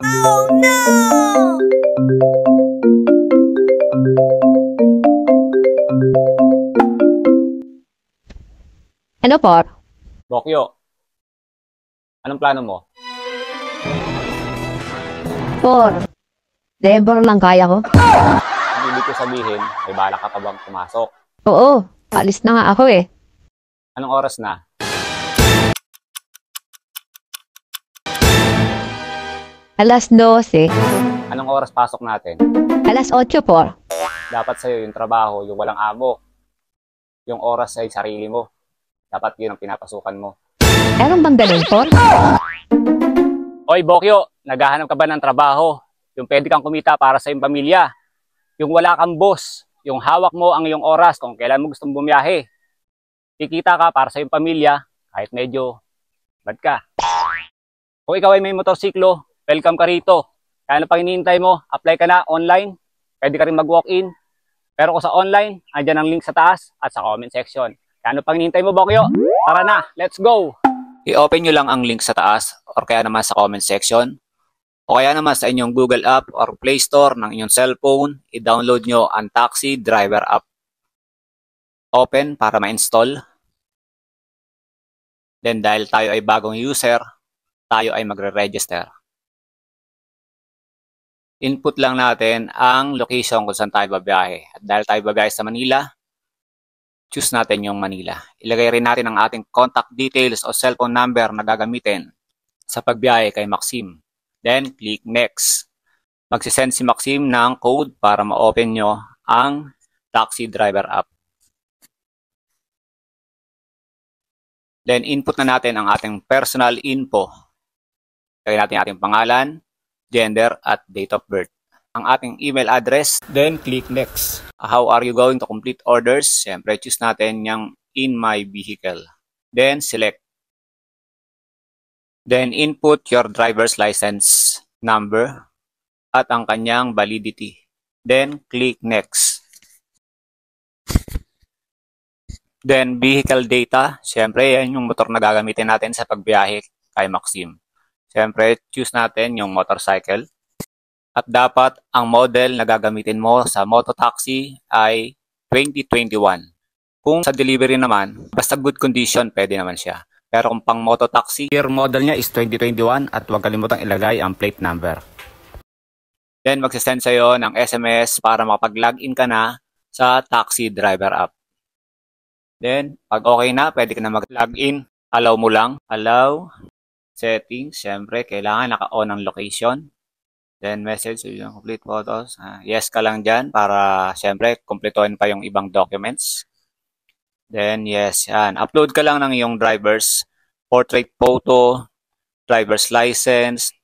Oh no! Ano po? Bokyo, anong plano mo? Por. Never lang kaya ko. Ang ibig ko sabihin, may balak ka pa bang pumasok? Oo, alis na nga ako eh. Anong oras na? Alas 12. Anong oras pasok natin? Alas 8 po. Dapat sa'yo yung trabaho, yung walang amo. Yung oras ay sarili mo. Dapat yun ang pinapasukan mo. Meron bang ganun po? Oy, Bokyo, naghahanap ka ba ng trabaho? Yung pwede kang kumita para sa iyong pamilya. Yung wala kang boss. Yung hawak mo ang iyong oras kung kailan mo gustong bumiyahe. Kikita ka para sa iyong pamilya kahit medyo bad ka. Kung ikaw ay may motorsiklo, welcome ka rito. Kaya ano pang hinihintay mo? Apply ka na online. Pwede ka rin mag-walk-in. Pero kung sa online, andyan ang link sa taas at sa comment section. Kaya ano pang hinihintay mo, Bokyo? Tara na, let's go! I-open nyo lang ang link sa taas or kaya naman sa comment section. O kaya naman sa inyong Google app or Play Store ng inyong cellphone, i-download nyo ang Taxi Driver app. Open para ma-install. Then dahil tayo ay bagong user, tayo ay magre-register. Input lang natin ang location kung saan tayo babiyahe. At dahil tayo babiyahe sa Manila, choose natin yung Manila. Ilagay rin natin ang ating contact details o cellphone number na gagamitin sa pagbiyahe kay Maxim. Then, click Next. Magsisend si Maxim ng code para ma-open nyo ang Taxi Driver app. Then, input na natin ang ating personal info. Lagay natin ang ating pangalan, gender, at date of birth. Ang ating email address, then click Next. How are you going to complete orders? Siyempre, choose natin yung in my vehicle. Then, select. Then, input your driver's license number at ang kanyang validity. Then, click Next. Then, vehicle data. Siyempre, yan yung motor na gagamitin natin sa pagbiyahe kay Maxim. Siyempre, choose natin yung motorcycle. At dapat ang model na gagamitin mo sa mototaxi ay 2021. Kung sa delivery naman, basta good condition, pwede naman siya. Pero kung pang mototaxi, year model niya is 2021 at huwag kalimutang ilagay ang plate number. Then magsisend sa'yo ng SMS para makapag-login ka na sa Taxi Driver app. Then, pag okay na, pwede ka na mag-login. Allow mo lang. Allow. Settings. Siyempre, kailangan naka-on ang location. Then message, yung complete photos. Yes ka lang dyan para siyempre kumpletuhin pa yung ibang documents. Then yes, yan. Upload ka lang ng iyong driver's portrait photo, driver's license,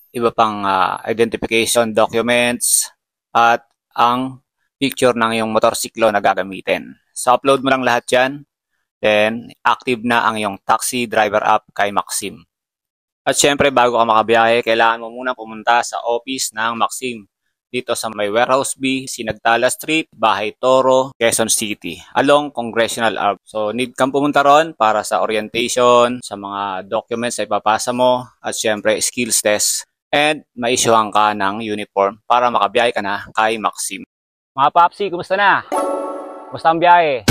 iba pang identification documents, at ang picture ng iyong motorsiklo na gagamitin. So upload mo lang lahat yan. Then active na ang iyong Taxi Driver app kay Maxim. At syempre, bago ka makabiyahe, kailangan mo muna pumunta sa office ng Maxim. Dito sa may Warehouse B, Sinagtala Street, Bahay Toro, Quezon City, along Congressional Ave. So, need kang pumunta ron para sa orientation, sa mga documents na ipapasa mo, at syempre, skills test. And ma-issuehan ka ng uniform para makabiyahe ka na kay Maxim. Mga Papsi, kumusta na? Kumusta ang biyahe?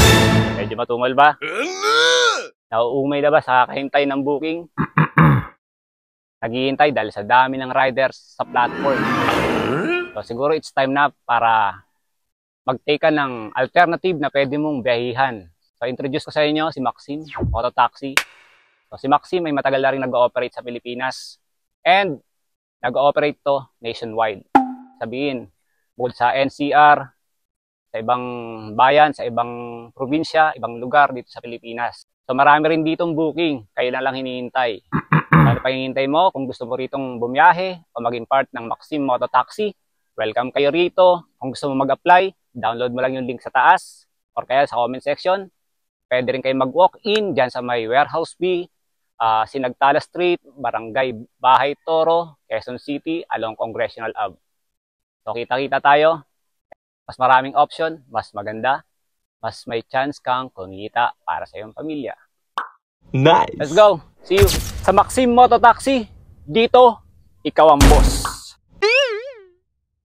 Medyo matumal ba? Nauumay na ba sa kahintay ng booking? Naghihintay dahil sa dami ng riders sa platform. So siguro it's time na para mag-take ka ng alternative na pwede mong biyahihan. So introduce ko sa inyo si Maxim, Mototaxi. So si Maxim ay matagal na rin nag-ooperate sa Pilipinas and nag-ooperate to nationwide. Sabihin, bukod sa NCR, sa ibang bayan, sa ibang probinsya, ibang lugar dito sa Pilipinas. So marami rin ditong booking, kayo na lang hinihintay. Ano pa hinihintay mo? Kung gusto mo ritong bumiyahe o maging part ng Maxim Mototaxi, welcome kayo rito. Kung gusto mo mag-apply, download mo lang yung link sa taas or kaya sa comment section. Pwede rin kayo mag-walk-in dyan sa may Warehouse B, Sinagtala Street, Barangay Bahay Toro, Quezon City, along Congressional Ave. So kita-kita tayo. Mas maraming option, mas maganda, mas may chance kang kumita para sa iyong pamilya. Nice! Let's go! See you sa Maxim Mototaxi dito ikaw ang boss.